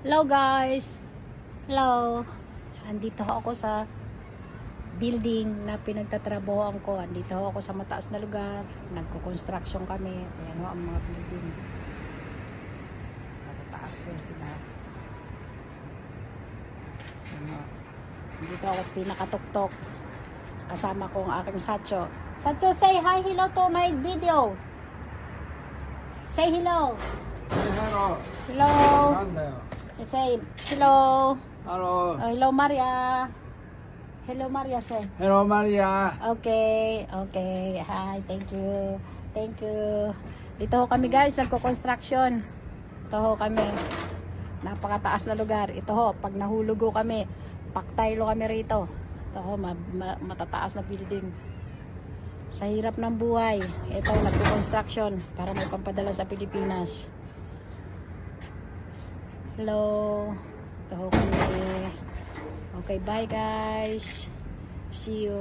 Hello guys! Hello! Andito ako sa building na pinagtatrabahoan ko. Andito ako sa mataas na lugar. Nagko-construction kami. Ayan o ang mga building. Mataas yun sila. Ano. Andito ako pinakatuktok. Kasama ko ang aking Sacho. Sacho, say hi, hello to my video. Say hello. Hello. Hello. なんだよ。 Say hello. Hello. Oh, hello Maria. Hello Maria, say. Hello, Maria. Okay, okay. Hi, thank you. Thank you. Dito ho kami guys, nagko-construction. Ito ho kami. Napakataas na lugar. Ito ho, pag nahulog ho kami, paktaylo kami rito. Ito ho, matataas na building. Sa hirap ng buhay, ito nagko-construction para may pampadala sa Pilipinas. Hello. Ito ho kami. Okay, bye guys. See you.